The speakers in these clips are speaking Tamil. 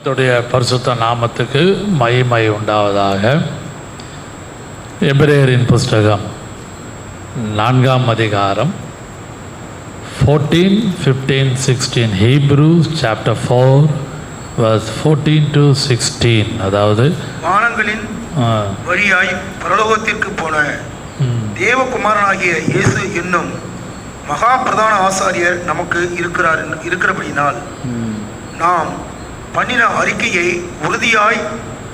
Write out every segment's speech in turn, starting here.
கர்த்தருடைய பரிசுத்த நாமத்துக்கு மகிமை உண்டாவதாக. எபிரேயரின் புஸ்தகம் 4ஆம் அதிகாரம் 14, 15, 16. Hebrews chapter 4 verse 14 to 16. அதாவது வானங்களின் வழியாய் பரலோகத்திற்கு போன தேவகுமாரனாகிய இயேசு என்னும் மகா பிரதான ஆசாரியர் நமக்கு இருக்கிறபடினால் நாம் பண்ணின அறிக்கையை உறுதியாய்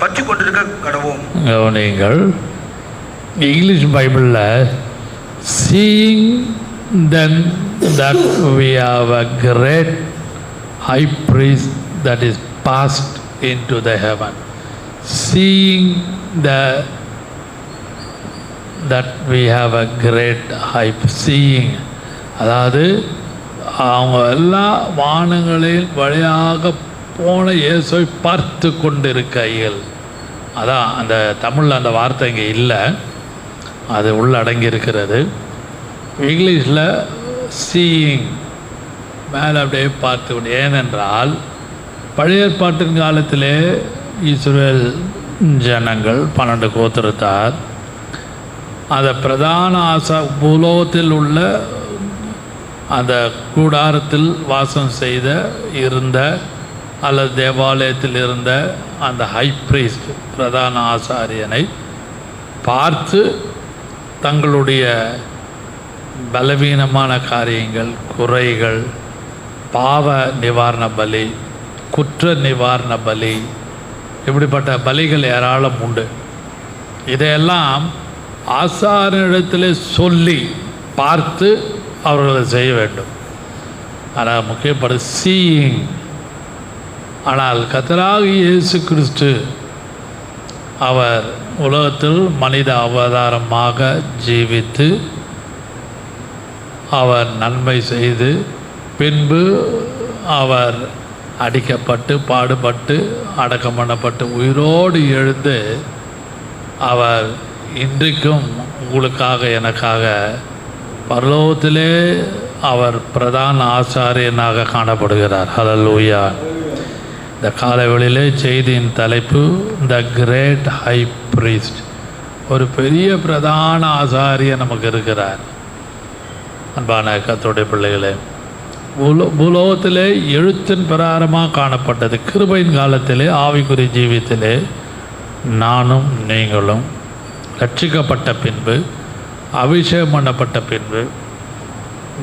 பற்றி கொண்டிருக்க கடவோம். நீங்கள் இங்கிலீஷ் பைபிளில் seeing then that we have a great high priest that is passed into the heaven, seeing that we have a great high seeing, அதாவது அவங்க எல்லா வானங்களில் வழியாக போன இயேசுவை பார்த்து கொண்டிருக்கையில், அதான் அந்த தமிழில் அந்த வார்த்தை இங்கே இல்லை, அது உள்ளடங்கி இருக்கிறது. இங்கிலீஷில் சீயிங் மேலே அப்படியே பார்த்து கொண்டு, ஏனென்றால் பழைய ஏற்பாட்டின் காலத்திலே இஸ்ரவேல் ஜனங்கள் 12 கோத்திரத்தார் அந்த பிரதான பூலோகத்தில் உள்ள அந்த கூடாரத்தில் வாசம் செய்த இருந்த அல்லது தேவாலயத்தில் இருந்த அந்த ஹை பிரீஸ்ட் பிரதான ஆசாரியனை பார்த்து தங்களுடைய பலவீனமான காரியங்கள், குறைகள், பாவ நிவாரண பலி, குற்ற நிவாரண பலி, இப்படிப்பட்ட பலிகள் ஏராளம் உண்டு. இதையெல்லாம் ஆசாரியனிடத்தில் சொல்லி பார்த்து அவர்களை செய்ய வேண்டும். ஆனால் முக்கியப்பட சீயிங். ஆனால் கர்த்தராகிய இயேசு கிறிஸ்து அவர் உலகத்தில் மனித அவதாரமாக ஜீவித்து அவர் நன்மை செய்து பின்பு அவர் அடிக்கப்பட்டு பாடுபட்டு அடக்கம் பண்ணப்பட்டு உயிரோடு எழுந்து அவர் இன்றைக்கும் உங்களுக்காக எனக்காக பரலோகத்திலே அவர் பிரதான ஆசாரியனாக காணப்படுகிறார். ஹல்லேலூயா. இந்த காலைவெளியிலே செய்தியின் தலைப்பு த கிரேட் ஹை பிரீஸ்ட். ஒரு பெரிய பிரதான ஆசாரியர் நமக்கு இருக்கிறார். அன்பான கர்த்தருடைய பிள்ளைகளே, பூலோகத்திலே எழுத்தின் பிரகாரமாக காணப்பட்டது. கிருபையின் காலத்திலே ஆவிக்குரிய ஜீவியத்திலே நானும் நீங்களும் ரட்சிக்கப்பட்ட பின்பு, அபிஷேகம் பண்ணப்பட்ட பின்பு,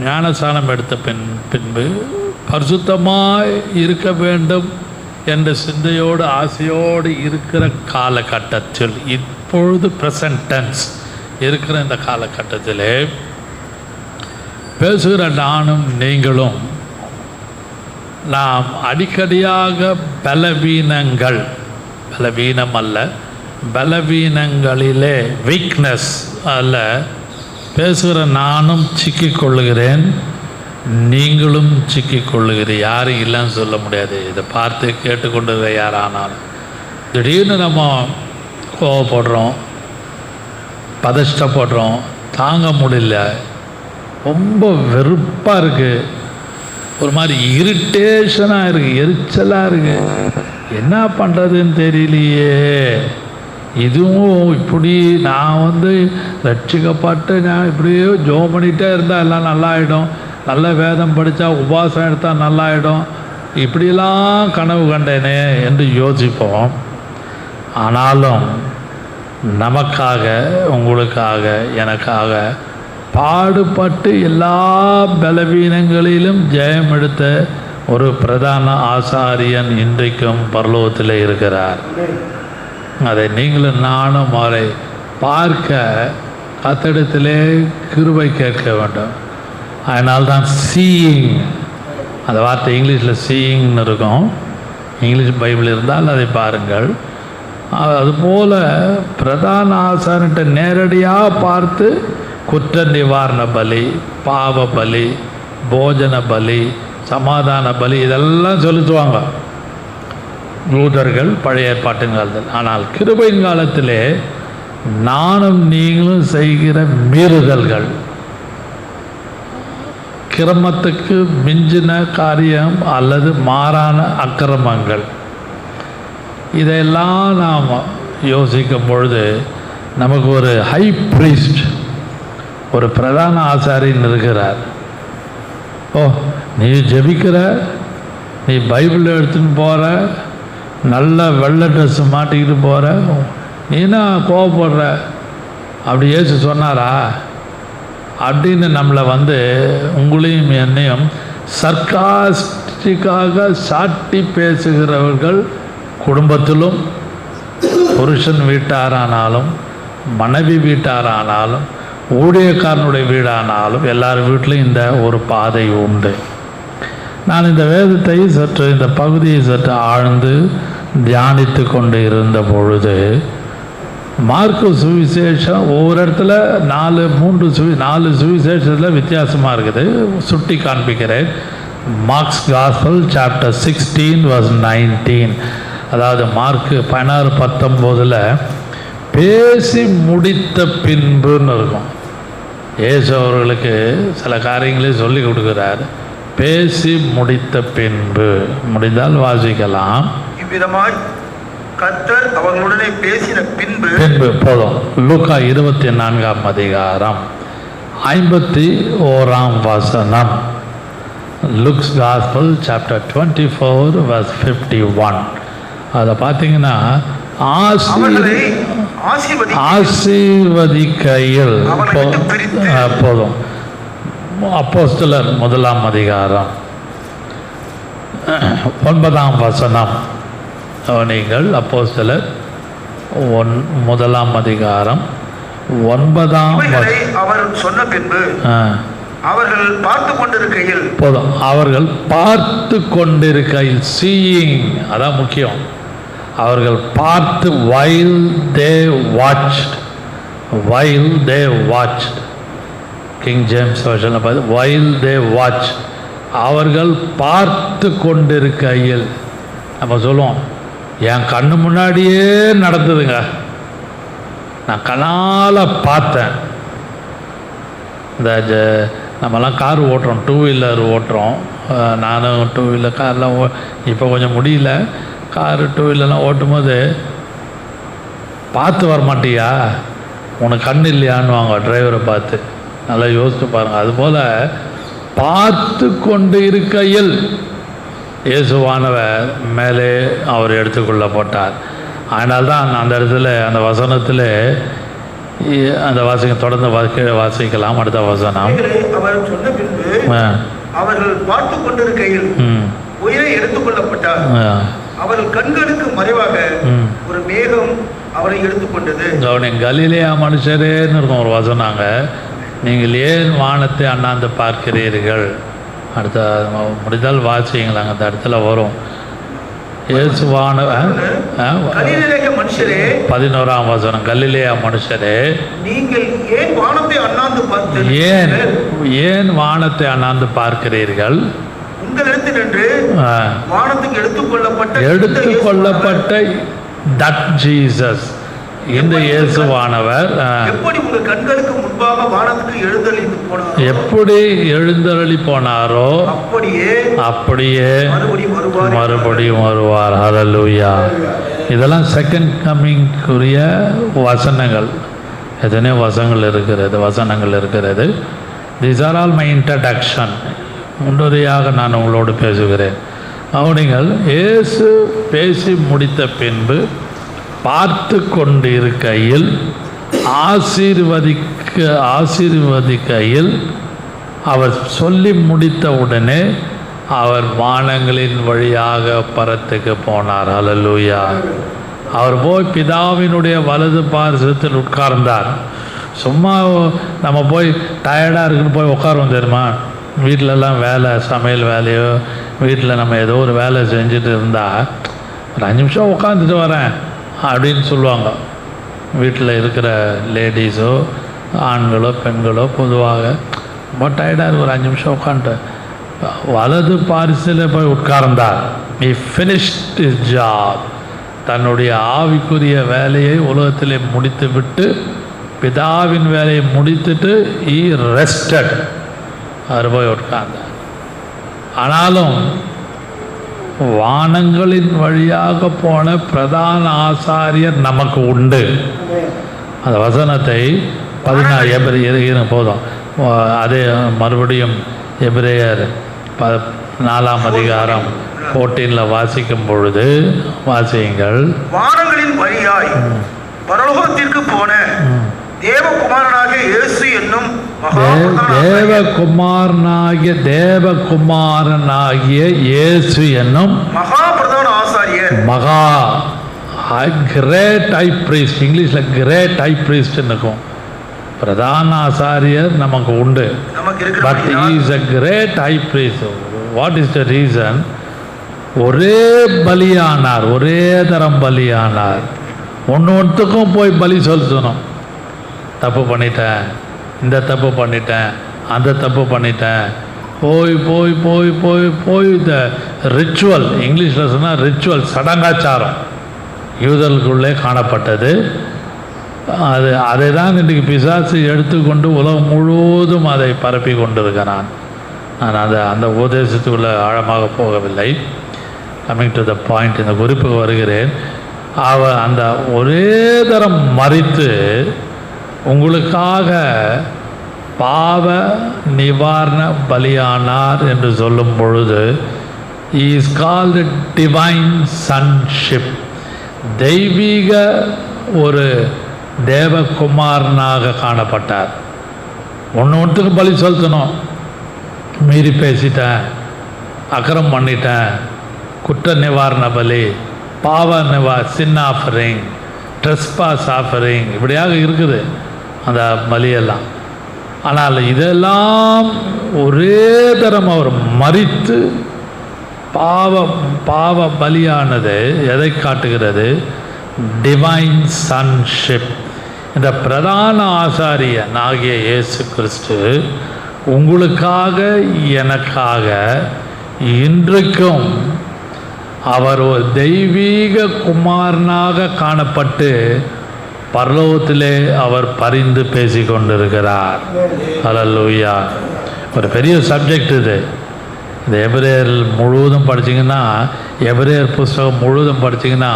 ஞானஸ்நானம் எடுத்த பின்பு பரிசுத்தமாய் இருக்க வேண்டும் என்ற சிந்தையோடு ஆசையோடு இருக்கிற காலகட்டத்தில், இப்பொழுது ப்ரெசன்ட் டென்ஸ் இருக்கிற இந்த காலகட்டத்திலே பேசுகிற நானும் நீங்களும் நாம் அடிக்கடியாக பலவீனம் அல்ல, பலவீனங்களிலே வீக்னஸ் அல்ல பேசுகிற நானும் சிக்கிக்கொள்ளுகிறேன், நீங்களும் சிக்கிக்கொள்ளுகிறீர். யாரும் இல்லைன்னு சொல்ல முடியாது. இதை பார்த்து கேட்டுக்கொண்டு யாரானாலும் திடீர்னு நம்ம கோவப்படுறோம், பதஷ்டப்படுறோம், தாங்க முடியல, ரொம்ப வெறுப்பாக இருக்குது, ஒரு மாதிரி இரிட்டேஷனாக இருக்குது, எரிச்சலாக இருக்குது, என்ன பண்ணுறதுன்னு தெரியலையே. இதுவும் இப்படி நான் ரட்சிக்கப்பட்டு நான் இப்படியோ ஜோம் பண்ணிகிட்டே இருந்தால் எல்லாம் நல்லாயிடும், நல்ல வேதம் படித்தா உபாசம் எடுத்தால் நல்லாயிடும், இப்படிலாம் கனவு கண்டேனே என்று யோசிப்போம். ஆனாலும் நமக்காக, உங்களுக்காக, எனக்காக பாடுபட்டு எல்லா பலவீனங்களிலும் ஜெயம் எடுத்த ஒரு பிரதான ஆசாரியன் இன்றைக்கும் பரலோகத்தில் இருக்கிறார். அதை நீங்களும் நானும் அவரை பார்க்க கர்த்தரிடத்திலே கிருபை கேட்க வேண்டும். அதனால்தான் சீயிங், அந்த வார்த்தை இங்கிலீஷில் சீயிங்னு இருக்கும், இங்கிலீஷ் பைபிள் இருந்தால் அதை பாருங்கள். அதுபோல் பிரதான ஆசாரியன்ட்ட நேரடியாக பார்த்து குற்ற நிவாரண பலி, பாவ பலி, போஜன பலி, சமாதான பலி இதெல்லாம் செலுத்துவாங்க யூதர்கள் பழைய ஏற்பாட்டின் காலத்தில். ஆனால் கிருபையின் காலத்திலே நானும் நீங்களும் செய்கிற மீறுதல்கள், கிரமத்துக்கு மிஞ்சின காரியம் அல்லது மாறான அக்கிரமங்கள், இதையெல்லாம் நாம் யோசிக்கும் பொழுது நமக்கு ஒரு ஹை ப்ரீஸ்ட், ஒரு பிரதான ஆசாரியன் இருக்கிறார். ஓ, நீ ஜெபிக்கிற, நீ பைபிள் எடுத்துன்னு போகிற, நல்ல வெள்ளை ட்ரெஸ் மாட்டிக்கிட்டு போகிற, நீனா கோவப்படுற, அப்படி ஏசு சொன்னாரா அப்படின்னு நம்மளை உங்களையும் என்னையும் சர்க்காஸ்டிக்காக சாட்டி பேசுகிறவர்கள் குடும்பத்திலும், புருஷன் வீட்டாரானாலும் மனைவி வீட்டாரானாலும் ஊழியக்காரனுடைய வீடானாலும் எல்லார் வீட்டிலும் இந்த ஒரு பாதை உண்டு. நான் இந்த வேதத்தை சற்று, இந்த பகுதியை சற்று ஆழ்ந்து தியானித்து கொண்டு இருந்த பொழுது, மார்க்கு சுவிசேஷம் ஒவ்வொரு இடத்துல 4 சுவிசேஷத்தில் வித்தியாசமாக இருக்குது. சுட்டி காண்பிக்கிறேன். மார்க்ஸ் காஸ்பல் சாப்டர் 16 verse 19, அதாவது மார்க்கு 16:19 பேசி முடித்த பின்புன்னு இருக்கும். இயேசு அவர்களுக்கு சில காரியங்களையும் சொல்லி கொடுக்குறார். பேசி முடித்த பின்பு, முடிந்தால் வாசிக்கலாம். இவ்விதமாய் கர்த்தர் அவர்களுடனே பேசின பின்பு போதும். லூக்கா 24ஆம் அதிகாரம் 51ஆம் வசனம். Looks gospel chapter 24 verse 51. அதை பார்த்தீங்கன்னா ஆசீர்வதிக்கையில் போதும். அப்போஸ்தலர் 1ஆம் அதிகாரம் 9ஆம் வசனம். நீங்கள் அப்போஸ்தலர் 1ஆம் அதிகாரம் 9ஆம் அவர் சொன்ன பின்பு அவர்கள் பார்த்து கொண்டிருக்கையில் போதும். அவர்கள் பார்த்து கொண்டிருக்கையில், சீயிங், அதான் முக்கியம். அவர்கள் பார்த்து, while they watched, King James வெர்ஷன்ல பார்த்து while they watched, அவர்கள் பார்த்து கொண்டிருக்கையில். நம்ம சொல்லுவோம், என் கண்ணு முன்னாடியே நடந்ததுங்க, நான் கண்ணால் பார்த்தேன். இந்த நம்மலாம் கார் ஓட்டுறோம், 2 வீலர் ஓட்டுறோம். நானும் 2 வீலர் கார்லாம் இப்போ கொஞ்சம் முடியல. காரு 2 வீலர்லாம் ஓட்டும் போது பார்த்து வரமாட்டியா, உனக்கு கண் இல்லையான்னுவாங்க டிரைவரை பார்த்து. நல்லா யோசித்து பாருங்கள். அதுபோல் பார்த்து கொண்டு இருக்கையில் இயேசுவானவர் மேலே அவர் எடுத்துக்கொள்ளப்பட்டார். அதனால்தான் அந்த இடத்துல, அந்த வசனத்தில், அந்த வாசிக்க தொடர்ந்து வாசிக்கலாம். அடுத்த வசனம். அவர் சொன்ன பின்பு அவர்கள் பார்த்து கொண்டிருக்கையில் உயிரை எடுத்துக்கொள்ளப்பட்டார். அவர்கள் கண்களுக்கு மறைவாக ஒரு மேகம் அவரை எடுத்துக்கொண்டது. கலிலேயா மனுஷரேன்னு இருக்கும் ஒரு வசனாங்க. நீங்கள் ஏன் வானத்தை அண்ணாந்து பார்க்கிறீர்கள்? அடுத்த முடிந்தால் வாசிங்களாங்க, அந்த இடத்துல வரும். இயேசுவான 11ஆம் வசனம். கலிலேயா மனுஷரே, நீங்கள் ஏன் வானத்தை அண்ணாந்து ஏன் வானத்தை அண்ணாந்து பார்க்கிறீர்கள்? உங்களிடத்தில் நின்று வானத்துக்கு எடுத்துக்கொள்ளப்பட்ட தட் ஜீசஸ், இந்த இயேசுவானவர் எப்படி உங்கள் கண்களுக்கு முன்பாக வானத்துக்கு எப்படி எழுந்தருளி போனாரோ அப்படியே மறுபடியும் வருவார். ஹல்லேலூயா. இதெல்லாம் செகண்ட் கம்மிங்குரிய வசனங்கள். எத்தனையோ வசனங்கள் இருக்கிறது. These are all my introduction. முன்னுரையாக நான் உங்களோடு பேசுகிறேன். அவர்கள் இயேசு பேசி முடித்த பின்பு பார்த்து கொண்டிருக்கையில், ஆசீர்வதிக்கையில், அவர் சொல்லி முடித்த உடனே அவர் வானங்களின் வழியாக பரத்துக்கு போனார். ஹல்லேலூயா. அவர் போய் பிதாவினுடைய வலது பார்சத்தில் உட்கார்ந்தார். சும்மா நம்ம போய் டயர்டாக இருக்குன்னு போய் உட்காருவோம் தெரியுமா? வீட்டிலலாம் வேலை, சமையல் வேலையோ, வீட்டில் நம்ம ஏதோ ஒரு வேலை செஞ்சுட்டு இருந்தால் ஒரு 5 நிமிஷம் உட்காந்துட்டு வரேன் அப்படின்னு சொல்லுவாங்க. வீட்டில் இருக்கிற லேடிஸோ ஆண்களோ பெண்களோ பொதுவாக ரொம்ப டயர்டாக ஒரு 5 நிமிஷம் உட்காந்துட்டு வலது பாரிசில் போய் உட்கார்ந்தார். he finished his job. தன்னுடைய ஆவிக்குரிய வேலையை உலகத்திலே முடித்து விட்டு, பிதாவின் வேலையை முடித்துட்டு he rested. அவர் போய் உட்கார்ந்தார். ஆனாலும் வானங்களின் வழியாக போன பிரதான ஆசாரியர் நமக்கு உண்டு. அந்த வசனத்தை 14 போதும். அதே மறுபடியும் எபிரேயர் 4ஆம் அதிகாரம் 14 வாசிக்கும் பொழுது வாசியுங்கள். வானங்களின் வழியாய் பரலோகத்திற்கு போன தேவகுமாரனாகிய இயேசு என்னும் தேவகுமாரனாகிய இயேசு என்னும் மகா பிரதான ஆசாரியர், மகா கிரேட் ஹை பிரீஸ்ட், இங்கிலீஷில் கிரேட் ஹை பிரீஸ்ட் இருக்கும். பிரதான ஆசாரியர் நமக்கு உண்டு. But he is a great high priest. What is the reason? ஒரே பலியானார், ஒரே தரம் பலியானார். ஒன்றுக்கும் போய் பலி செலுத்தணும். தப்பு பண்ணிட்டேன், இந்த தப்பு பண்ணிட்டேன், அந்த தப்பு பண்ணிட்டேன், போய் போய் போய் போய் போய் இந்த ரிச்சுவல், இங்கிலீஷில் சொன்னால் ரிச்சுவல், சடங்காச்சாரம் யூதர்களுக்குள்ளே காணப்பட்டது. அதை தான் இன்றைக்கு பிசாசு எடுத்துக்கொண்டு உலகம் முழுவதும் அதை பரப்பி கொண்டிருக்கிறான். நான் அந்த உபதேசத்துக்குள்ளே ஆழமாக போகவில்லை. கம்மிங் டு த பாயிண்ட், இந்த குறிப்புக்கு வருகிறேன். அந்த ஒரே தரம் மரித்து உங்களுக்காக பாவ நிவாரண பலியானார் என்று சொல்லும் பொழுது இஸ் கால்டு டிவைன் சன்ஷிப். தெய்வீக ஒரு தேவகுமாரனாக காணப்பட்டார். ஒன்றுக்கு பலி செலுத்தணும், மீறி பேசிட்டேன், அக்கிரம் பண்ணிட்டேன், குற்ற நிவாரண பலி, பாவ சின் ஆஃபரிங், ட்ரெஸ்பாஸ் ஆஃபரிங், இப்படியாக இருக்குது அந்த பலியெல்லாம். ஆனால் இதெல்லாம் ஒரே தரம் அவர் மரித்து பாவ பலியானது எதை காட்டுகிறது? Divine sonship. இந்த பிரதான ஆசாரியன் ஆகிய இயேசு கிறிஸ்து உங்களுக்காக எனக்காக இன்றைக்கும் அவர் ஒரு தெய்வீக குமாரனாக காணப்பட்டு பரலோகத்திலே அவர் பரிந்து பேசி கொண்டிருக்கிறார். ஹல்லேலூயா. ஒரு பெரிய சப்ஜெக்ட் இது. இந்த எபிரேயர் முழுவதும் படிச்சிங்கன்னா, எபிரேயர் புஸ்தகம் முழுவதும் படிச்சிங்கன்னா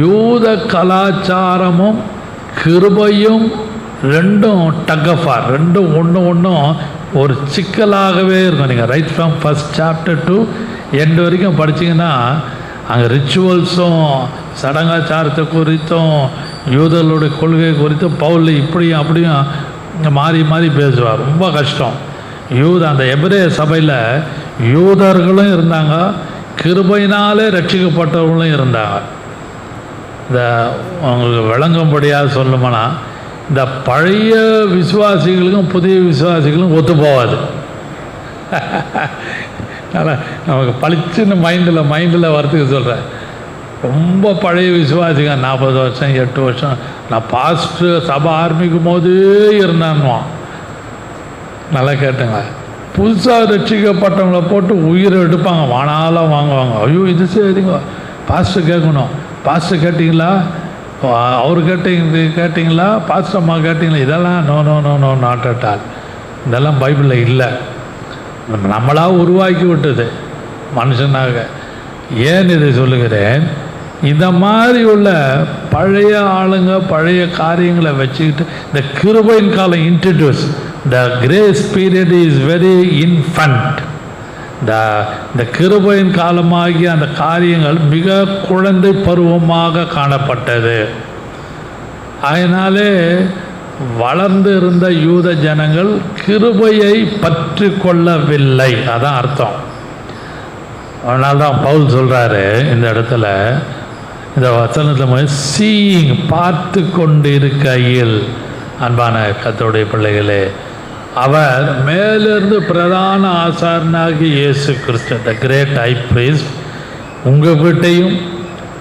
யூத கலாச்சாரமும் கிருபையும் ரெண்டும் டக்கஃபார், ரெண்டும் ஒன்றும் ஒரு சிக்கலாகவே இருக்கும். நீங்கள் right from first chapter to end வரைக்கும் படிச்சிங்கன்னா அங்கே ரிச்சுவல்ஸும் சடங்காச்சாரத்தை குறித்தும் யூதர்களுடைய கொள்கை குறித்தும் பவுல் இப்படியும் அப்படியும் இங்கே மாறி மாறி பேசுவார். ரொம்ப கஷ்டம். அந்த எபிரேய சபையில் யூதர்களும் இருந்தாங்க, கிருபையினாலே ரட்சிக்கப்பட்டவர்களும் இருந்தாங்க. இந்த உங்களுக்கு விளங்கும்படியாக சொல்லணும்னா, இந்த பழைய விசுவாசிகளுக்கும் புதிய விசுவாசிகளும் ஒத்து போகாது. அதனால் நமக்கு பளிச்சுன்னு மைண்டில் வரத்துக்கு சொல்கிறேன். ரொம்ப பழைய விசுவாசிங்க 40 வருஷம் 8 வருஷம் நான் பாஸ்டர் சபை ஆரம்பிக்கும் போதே இருந்தான்வான். நல்லா கேட்டுங்க. புதுசாக ரட்சிக்கப்பட்டவங்களை போட்டு உயிரை எடுப்பாங்க, வானாலும் வாங்குவாங்க. ஐயோ இது சரிங்க, பாஸ்டர் கேட்கணும், பாஸ்டர் கேட்டிங்களா, அவர் கேட்டிங்களா, பாஸ்டர் அம்மா கேட்டிங்களா, இதெல்லாம் no no no no not at all. இதெல்லாம் பைபிளில் இல்லை, நம்மளாக உருவாக்கி விட்டது மனுஷனாக. ஏன் இதை சொல்லுகிறேன்? இந்த மாதிரி உள்ள பழைய ஆளுங்க பழைய காரியங்களை வச்சுக்கிட்டு இந்த கிருபையின் காலம் introduce, the grace period is very infant. இந்த கிருபையின் காலமாகிய அந்த காரியங்கள் மிக குழந்தை பருவமாக காணப்பட்டது. அதனாலே வளர்ந்து இருந்த யூத ஜனங்கள் கிருபையை பற்றி கொள்ளவில்லை. அதான் அர்த்தம். அதனால்தான் பவுல் சொல்கிறாரு இந்த இடத்துல, இந்த வசனத்தில் சீயிங், பார்த்து கொண்டு இருக்கையில், அன்பான கர்த்தருடைய பிள்ளைகளே, அவர் மேலிருந்து பிரதான ஆசாரியனாகி இயேசு கிறிஸ்து, த கிரேட் ஹை பிரீஸ்ட், உங்கள் வீட்டையும்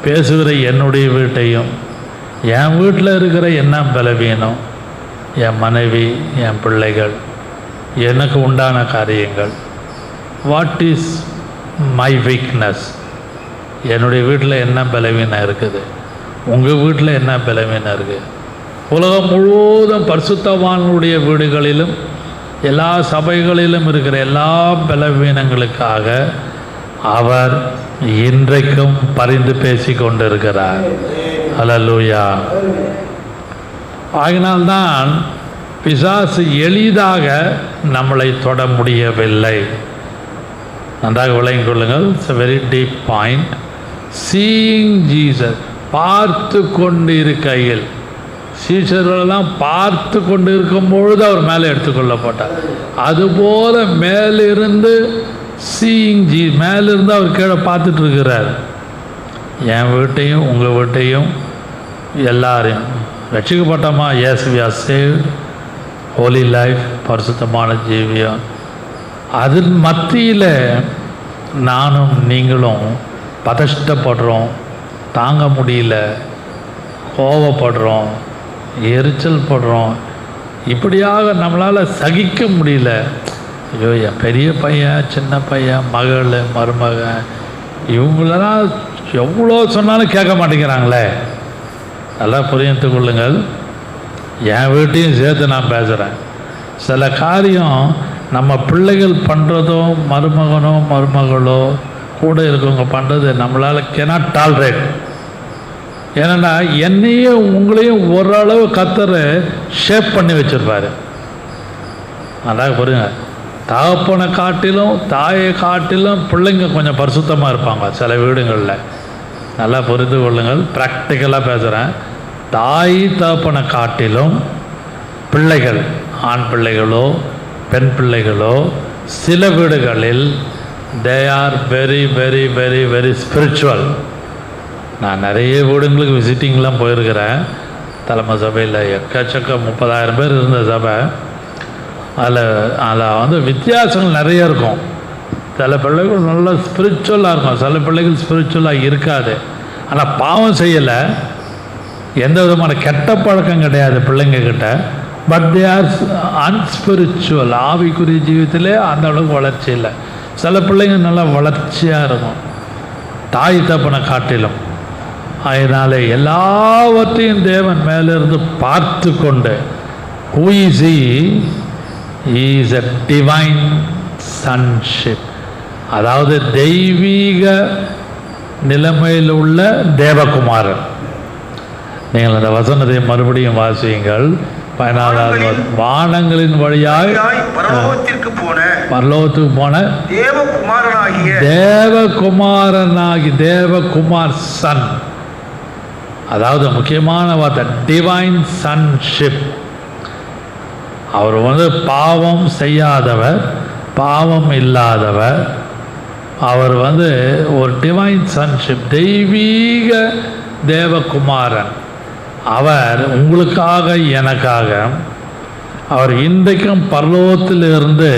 பேசுகிற என்னுடைய வீட்டையும், என் வீட்டில் இருக்கிற என்ன பலவீனம், என் மனைவி, என் பிள்ளைகள், எனக்கு உண்டான காரியங்கள், வாட் இஸ் மை வீக்னஸ், என்னுடைய வீட்டில் என்ன பலவீனம் இருக்குது, உங்கள் வீட்டில் என்ன பலவீனம் இருக்குது. உலகம் முழுவதும் பரிசுத்தவான்களுடைய வீடுகளிலும் எல்லா சபைகளிலும் இருக்கிற எல்லா பலவீனங்களுக்காக அவர் இன்றைக்கும் பரிந்து பேசி கொண்டிருக்கிறார். அல்லேலூயா. ஆகினால்தான் பிசாசு எளிதாக நம்மளை தொட முடியவில்லை. நன்றாக விளங்கிக் கொள்ளுங்கள். It's a very deep point. Seeing Jesus, பார்த்து கொண்டு இருக்கையில், சீஷர்களெல்லாம் பார்த்து கொண்டு இருக்கும் பொழுது அவர் மேலே எடுத்துக்கொள்ளப்பட்டார். அதுபோல மேலிருந்து சீயிங் மேலிருந்து அவர் கீழே பார்த்துட்டு இருக்கிறார். என் வீட்டையும் உங்கள் வீட்டையும் எல்லாரையும் ரட்சிக்கப்பட்டோமா? Yes, we are saved, holy life, பரிசுத்தமான ஜீவியம். அதன் மத்தியில் நானும் நீங்களும் பதஷ்டப்படுறோம், தாங்க முடியல, கோவப்படுறோம், எரிச்சல் படுறோம். இப்படியாக நம்மளால் சகிக்க முடியல. ஐயோ, என் பெரிய பையன், சின்ன பையன், மகள், மருமகன், இவங்களெல்லாம் எவ்வளோ சொன்னாலும் கேட்க மாட்டேங்கிறாங்களே. நல்லா புரிந்து கொள்ளுங்கள். என் வீட்டையும் சேர்த்து நான் பேசுகிறேன். சில காரியம் நம்ம பிள்ளைகள் பண்ணுறதோ, மருமகனோ மருமகளோ கூட இருக்கவங்க பண்ணுறது நம்மளால் cannot tolerate. ஏன்னா என்னையும் உங்களையும் ஓரளவு கர்த்தர் ஷேப் பண்ணி வச்சுருப்பார். அதாக புரியுங்க. தகப்பனை காட்டிலும் தாயை காட்டிலும் பிள்ளைங்க கொஞ்சம் பரிசுத்தமாக இருப்பாங்க சில வீடுங்களில். நல்லா புரிந்து கொள்ளுங்கள். ப்ராக்டிக்கலாக பேசுகிறேன். தாய் தகப்பனை காட்டிலும் பிள்ளைகள், ஆண் பிள்ளைகளோ பெண் பிள்ளைகளோ சில வீடுகளில் they are very very very very spiritual. நான் நிறைய வீடுங்களுக்கு விசிட்டிங்லாம் போயிருக்கிறேன். தலைமை சபையில் எக்கச்சக்க 30,000 பேர் இருந்த சபை. அதில் வித்தியாசங்கள் நிறைய இருக்கும். சில பிள்ளைகள் நல்லா ஸ்பிரிச்சுவலாக இருக்கும், சில பிள்ளைகள் ஸ்பிரிச்சுவலாக இருக்காது. ஆனால் பாவம் செய்யலை, எந்த விதமான கெட்ட பழக்கம் கிடையாது பிள்ளைங்கக்கிட்ட. But they are அன்ஸ்பிரிச்சுவல். ஆவிக்குரிய ஜீவிதத்திலே அந்த அளவுக்கு வளர்ச்சி இல்லை. சில பிள்ளைங்க நல்லா வளர்ச்சியாக இருக்கும் தாய் தப்பனை காட்டிலும். அதனால் எல்லாவற்றையும் தேவன் மேலிருந்து பார்த்து கொண்டு who is he? He is a divine sonship. அதாவது தெய்வீக நிலைமையில் உள்ள தேவகுமாரன். நீங்கள் அந்த வசனத்தை மறுபடியும் வாசியுங்கள். 14வது வானங்களின் வழியாய் பரலோகத்துக்கு போன தேவகுமாரனாகி தேவகுமார் சன். அதாவது முக்கியமான வார்த்தை டிவைன் சன்ஷிப். அவர் பாவம் செய்யாதவர், பாவம் இல்லாதவர். அவர் ஒரு டிவைன் சன்ஷிப், தெய்வீக தேவகுமாரன். அவர் உங்களுக்காக எனக்காக அவர் இன்றைக்கும் பரலோகத்திலிருந்து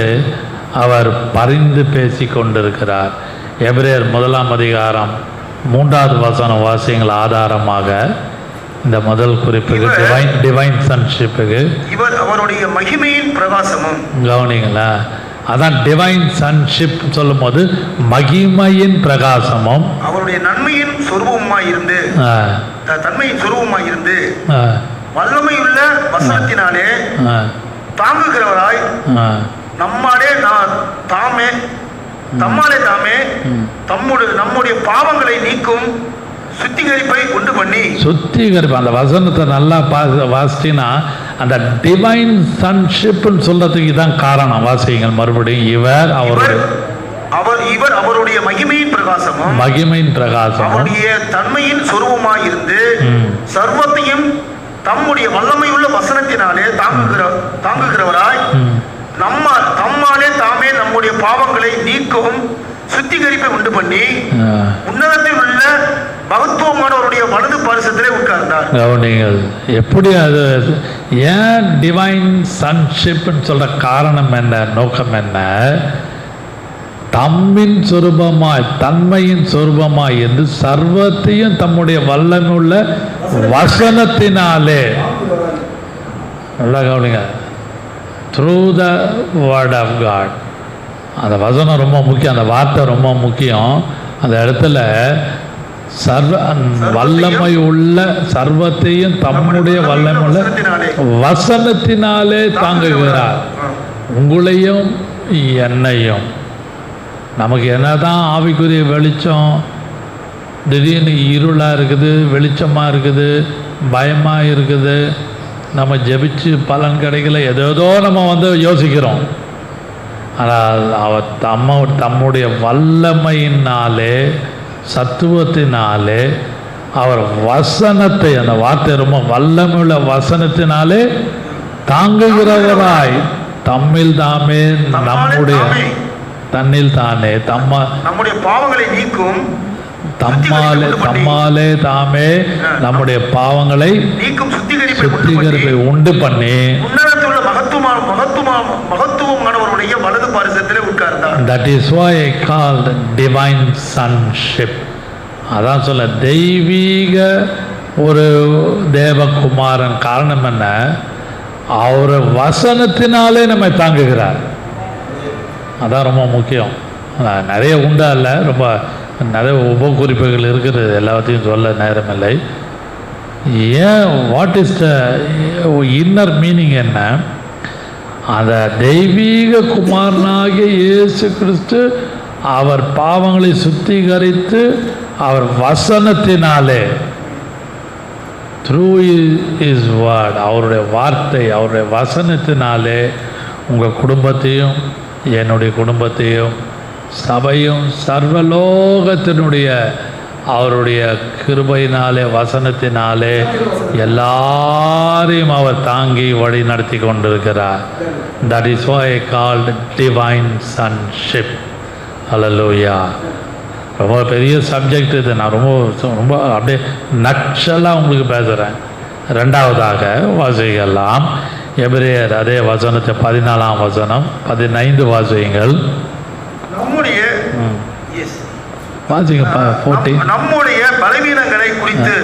அவர் பரிந்து பேசி கொண்டிருக்கிறார். எபிரேயர் 1 அதிகாரம் 3வது வசனம் வாசியங்கள் ஆதாரமாக இந்த முதல் குறிப்புக்கு டிவைன் சன்ஷிப்புக்கு இவர் அவருடைய மகிமையின் பிரகாசமும். கவனிங்களா, அதான் டிவைன் சன்ஷிப் சொல்லும் போது மகிமையின் பிரகாசமும் அவருடைய நன்மையின் சொரூபமாயிருந்து தன்மையின் சொரூபமாயிருந்து வல்லமையுள்ள வசனத்தினாலே தாங்குகிறவராய் நம்மாலே தாமே நம்முடைய பாவங்களை நீக்கும் சுத்திகரிப்பை உண்டு பண்ணி. சுத்திகரிப்பு அந்த வசனத்தை நல்லா வாசிச்சின்னா அந்த டிவைன் சன்ஷிப்னு சொல்றதுக்கு தான் காரணம். வாசிங்கள் மறுபடியும். இவர் அவருடைய மகிமையின் பிரகாசமும் அவருடைய தன்மையின் சொரூபமாய் இருந்து சர்வத்தையும் தம்முடைய வல்லமையுள்ள வசனத்தினாலே தாங்குகிறவராய் தம்மாலே தாமே நம்முடைய பாவங்களை நீக்கும் சுத்திகரிப்பை உண்டு பண்ணி உன்னதத்தில் உள்ள மகத்துவமானவருடைய வலது பாரிசத்திலே உட்கார்ந்தார். கவனிங்கள், எப்படி அது ஏன் டிவைன் சன்ஷிப்னு சொல்ற காரணம் என்ன, நோக்கம் என்ன? தம்மின் சொரூபமாய், தன்மையின் சொரூபமாய் என்று சர்வத்தையும் தம்முடைய வல்லமையுள்ள வசனத்தினாலே. நல்லா கவனிங்க, through the word of God. அந்த வசனம் ரொம்ப முக்கியம், அந்த வார்த்தை ரொம்ப முக்கியம். அந்த இடத்துல வல்லமை உள்ள சர்வத்தையும் தம்முடைய வல்லமை உள்ள வசனத்தினாலே தாங்குகிறார். உங்களையும் என்னையும் நமக்கு என்ன தான் ஆவிக்குரிய வெளிச்சம், திடீர்னு இருளாக இருக்குது, வெளிச்சமாக இருக்குது, பயமாக இருக்குது, நம்ம ஜெபிச்சு பலன் கிடைக்கல, ஏதோ நம்ம யோசிக்கிறோம். ஆனால் அவர் தம்முடைய வல்லமையினாலே, சத்துவத்தினாலே, அவர் வசனத்தை, அந்த வார்த்தை ரொம்ப வல்லமையுள்ள வசனத்தினாலே தாங்குகிறவராய் தம்மில் தாமே நம்முடைய தன்னில் தானே நம்முடைய பாவங்களை நீக்கும், தம்மாலே தாமே நம்முடைய பாவங்களை நீக்கும் சுத்திகரிப்பை உண்டு பண்ணி மகத்துவமானவருடைய வலது பாரிசத்திலே உட்கார்ந்தார். That is why I called divine sonship. அதான் சொல்ல தெய்வீக ஒரு தேவகுமாரன். காரணம் என்ன? அவர் வசனத்தினாலே நம்மை தாங்குகிறார். அதான் ரொம்ப முக்கியம். நிறைய உண்டா இல்லை, ரொம்ப நிறைய உபகுறிப்புகள் இருக்கிறது, எல்லாத்தையும் சொல்ல நேரமில்லை. ஏன், what is the inner meaning என்ன? அந்த தெய்வீக குமாரனாகிய இயேசு கிறிஸ்து அவர் பாவங்களை சுத்திகரித்து அவர் வசனத்தினாலே, த்ரூ இஸ் வேர்ட், அவருடைய வார்த்தை, அவருடைய வசனத்தினாலே உங்கள் குடும்பத்தையும் என்னுடைய குடும்பத்தையும் சபையும் சர்வலோகத்தினுடைய அவருடைய கிருபையினாலே வசனத்தினாலே எல்லாரையும் அவர் தாங்கி வழி நடத்தி கொண்டிருக்கிறார். That is why I called divine sonship. Hallelujah. ரொம்ப பெரிய சப்ஜெக்ட் இது. நான் ரொம்ப அப்படியே நட்சலாக உங்களுக்கு பேசுகிறேன். ரெண்டாவதாக வாசிக்கலாம் எபிரேயர் அதே வசனத்தை 14ஆம் வசனம் 15 வாசியுங்கள். நம்முடைய பலவீனங்களை குறித்து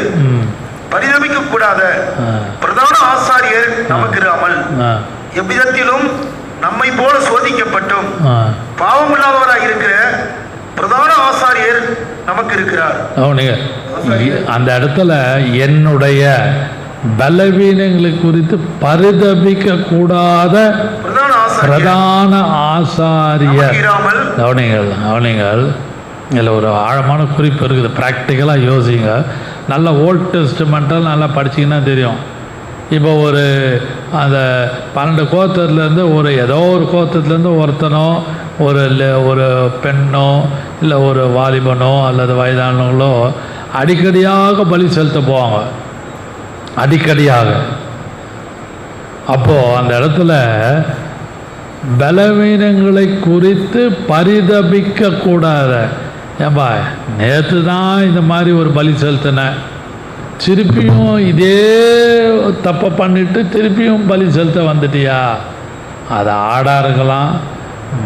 பரிதபிக்க கூடாத பிரதான ஆசாரியர் நமக்கு இராமல் எவ்விதத்திலும் நம்மை போல சோதிக்கப்பட்டும் பாவமில்லாதவராக இருக்கிற பிரதான ஆசாரியர் நமக்கு இருக்கிறார். அந்த இடத்துல என்னுடைய பலவீனங்களை குறித்து பரிதபிக்க கூடாத பிரதான ஆசாரியர். கவனிங்கள், இதில் ஒரு ஆழமான குறிப்பு இருக்குது. ப்ராக்டிக்கலாக யோசிங்க. நல்லா ஓல்ட் டெஸ்டமெண்ட்டால் நல்லா படிச்சிங்கன்னா தெரியும். இப்போ ஒரு அந்த 12 கோத்திரத்துலேருந்து ஏதோ ஒரு கோத்திரத்துலேருந்து ஒருத்தனோ ஒரு பெண்ணோ இல்லை ஒரு வாலிபனோ அல்லது வயதானவங்களோ அடிக்கடியாக பலி செலுத்த போவாங்க, அடிக்கடியாக. அப்போது அந்த இடத்துல பலவீனங்களை குறித்து பரிதபிக்க கூடாத. ஏன்பா நேற்று தான் இந்த மாதிரி ஒரு பலி செலுத்தினேன், திருப்பியும் இதே தப்பை பண்ணிட்டு திருப்பியும் பலி செலுத்த வந்துட்டியா? அது ஆடாக இருக்கலாம்,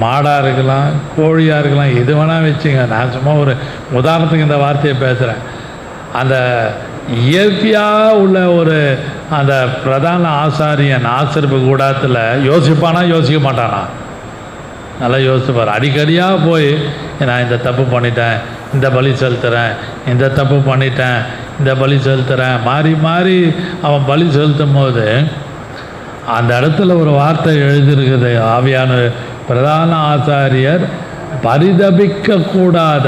மாடாக இருக்கலாம், கோழியாக இருக்கலாம், எது வேணால் வச்சுங்க. நான் சும்மா ஒரு உதாரணத்துக்கு இந்த வார்த்தையை பேசுகிறேன். அந்த இயற்கையாக உள்ள அந்த பிரதான ஆசாரியன் ஆசிரிப்பு கூடத்தில் யோசிப்பானா யோசிக்க மாட்டானா? நல்லா யோசிப்பார். அடிக்கடியாக போய் நான் இந்த தப்பு பண்ணிட்டேன், இந்த பலி செலுத்துகிறேன், இந்த தப்பு பண்ணிட்டேன், இந்த பலி செலுத்துகிறேன், மாறி மாறி அவன் பலி செலுத்தும் போது அந்த இடத்துல ஒரு வார்த்தை எழுதியிருக்குது. ஆவியான பிரதான ஆசாரியர் பரிதபிக்க கூடாத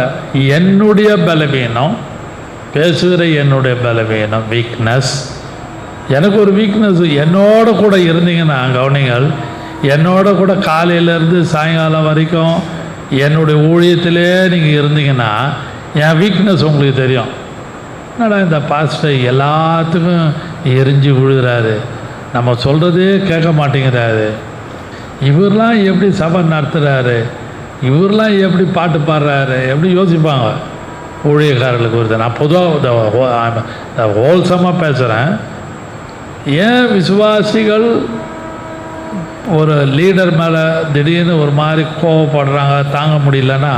என்னுடைய பலவீனம், பேசுகிற என்னுடைய பலவீனம், வீக்னஸ். எனக்கு ஒரு வீக்னஸ். என்னோட கூட இருந்தீங்கன்னா, கவனிங்கள், என்னோட கூட காலையிலேருந்து சாயங்காலம் வரைக்கும் என்னுடைய ஊழியத்திலே நீங்கள் இருந்தீங்கன்னா என் வீக்னஸ் உங்களுக்கு தெரியும். என்னடா இந்த பாஸ்டர் எல்லாத்துக்கும் எரிஞ்சு விழுகிறாரு, நம்ம சொல்கிறதே கேட்க மாட்டேங்கிறாரு, இவரெலாம் எப்படி சபை நடத்துகிறாரு, இவரெலாம் எப்படி பாட்டு பாடுறாரு, எப்படி யோசிப்பாங்க ஊழியக்காரர்களுக்கு ஒருத்தர். நான் பொதுவாக ஹோல்சமாக பேசுகிறேன். ஏன் விசுவாசிகள் ஒரு லீடர் மேலே திடீர்னு ஒரு மாதிரி கோவப்படுறாங்க, தாங்க முடியலன்னா,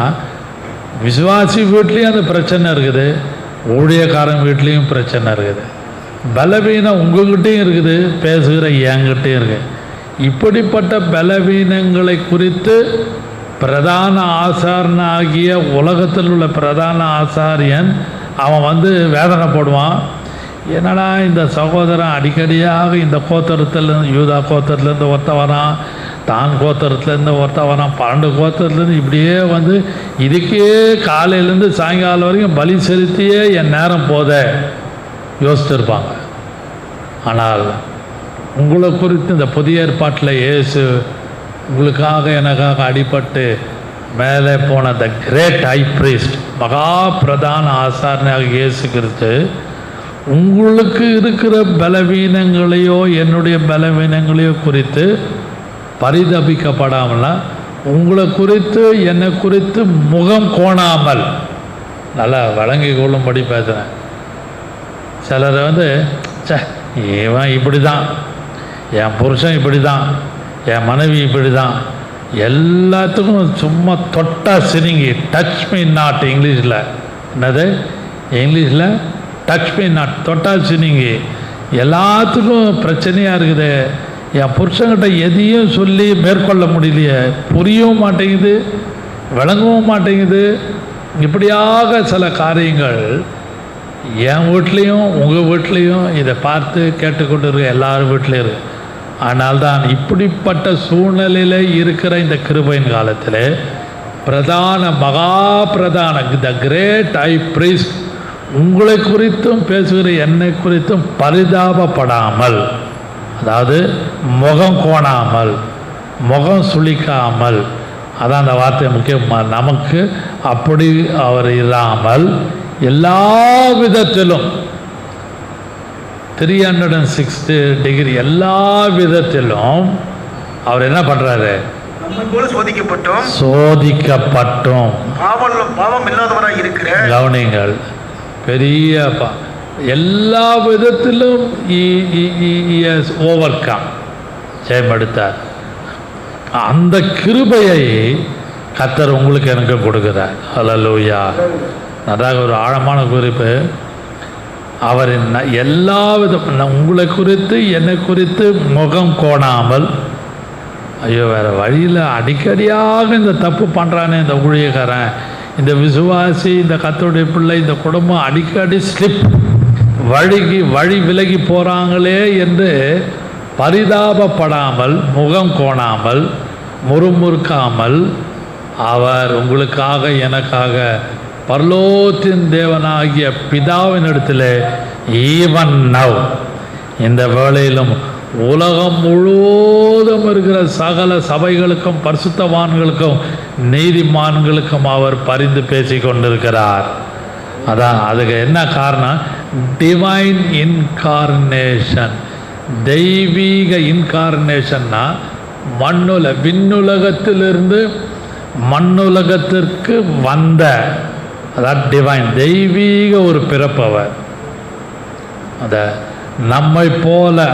விசுவாசி வீட்லேயும் அந்த பிரச்சனை இருக்குது, ஊழியக்காரன் வீட்லேயும் பிரச்சனை இருக்குது. பலவீனம் உங்கள்கிட்டையும் இருக்குது, பேசுகிற என்கிட்டையும் இருக்குது. இப்படிப்பட்ட பலவீனங்களை குறித்து பிரதான ஆசாரனாகிய உலகத்தில் உள்ள பிரதான ஆசாரியன் அவன் வேதனை போடுவான். என்னடா இந்த சகோதரன் அடிக்கடியாக இந்த கோத்திரத்துலேருந்து, யூதா கோத்திரத்துலேருந்து ஒருத்த வரான், தான் கோத்திரத்துலேருந்து ஒருத்தன் வரான், 12 கோத்திரத்துலேருந்து இப்படியே வந்து இதுக்கே காலையிலேருந்து சாயங்காலம் வரைக்கும் பலி செலுத்தியே என் நேரம் போத யோசிச்சிருப்பாங்க. ஆனால் உங்களை குறித்து இந்த புதிய ஏற்பாட்டில் இயேசு உங்களுக்காக எனக்காக அடிபட்டு மேலே போன த கிரேட் ஹை பிரீஸ்ட், மகா பிரதான ஆசாரனாக இயேசு கிறிஸ்து உங்களுக்கு இருக்கிற பலவீனங்களையோ என்னுடைய பலவீனங்களையோ குறித்து பரிதபிக்கப்படாமல், உங்களை குறித்து என்னை குறித்து முகம் கோணாமல், நல்லா வழங்கி கொள்ளும்படி பேசுகிறேன். சிலர் வந்து இவன் இப்படி தான், என் புருஷன் இப்படி தான், என் மனைவி இப்படி தான், எல்லாத்துக்கும் சும்மா தொட்டா சினிங்கி, டச் மீ நாட். இங்கிலீஷில் என்னது, இங்கிலீஷில் டச் மீ நாட், தொட்டா சினிங்கி, எல்லாத்துக்கும் பிரச்சனையாக இருக்குது. என் புருஷன்கிட்ட எதையும் சொல்லி மேற்கொள்ள முடியலையே, புரியவும் மாட்டேங்குது, விளங்கவும் மாட்டேங்குது. இப்படியாக சில காரியங்கள் என் வீட்லேயும் உங்கள் வீட்லேயும் இதை பார்த்து கேட்டுக்கொண்டு இருக்க எல்லாரும் வீட்லேயும் இருக்கு. ஆனால்தான் இப்படிப்பட்ட சூழ்நிலையில் இருக்கிற இந்த கிருபையின் காலத்தில் பிரதான மகா பிரதான த கிரேட் ஹை பிரீஸ்ட் உங்களை குறித்தும் பேசுகிற என்னை குறித்தும் பரிதாபப்படாமல், அதாவது முகம் கோணாமல், முகம் சுளிக்காமல், அதான் அந்த வார்த்தை முக்கியமாக நமக்கு அப்படி அவர் இல்லாமல் எல்லா விதத்திலும் 360 டிகிரி எல்லா விதத்திலும் அவர் என்ன பண்ணுறாரு, நம்மை போல சோதிக்கப்பட்டும் பாவம் இல்லாதவராக இருக்கிற, கவனிங்கள், பெரிய எல்லா விதத்திலும் ஓவர் கம் ஜெயமெடுத்தார். அந்த கிருபையை கர்த்தர் உங்களுக்கு எனக்கு கொடுக்குறார். ஹல்லேலூயா. அதாக ஒரு ஆழமான குறிப்பு. அவர் எல்லா விதம் உங்களை குறித்து என்னை குறித்து முகம் கோணாமல், ஐயோ வேறு வழியில் அடிக்கடியாக இந்த தப்பு பண்ணுறானே இந்த ஊழியக்காரன், இந்த விசுவாசி, இந்த கர்த்தருடைய பிள்ளை, இந்த குடும்பம் அடிக்கடி ஸ்லிப் வழி விலகி போகிறாங்களே என்று பரிதாபப்படாமல், முகம் கோணாமல், முறுமுறுக்காமல், அவர் உங்களுக்காக எனக்காக பரலோகத்தின் தேவனாகிய பிதாவின் இடத்துல ஈவன் நவ், இந்த வேளையிலும் உலகம் முழுவதும் இருக்கிற சகல சபைகளுக்கும் பரிசுத்தவான்களுக்கும் நீதிமான்களுக்கும் அவர் பரிந்து பேசி கொண்டிருக்கிறார். அதான் அதுக்கு என்ன காரணம், டிவைன் இன்கார்னேஷன். தெய்வீக இன்கார்னேஷன்னா விண்ணுலகத்திலிருந்து மண்ணுலகத்திற்கு வந்த, அதான் டிவைன், தெய்வீக ஒரு பிறப்பவர். அதை நம்மை போல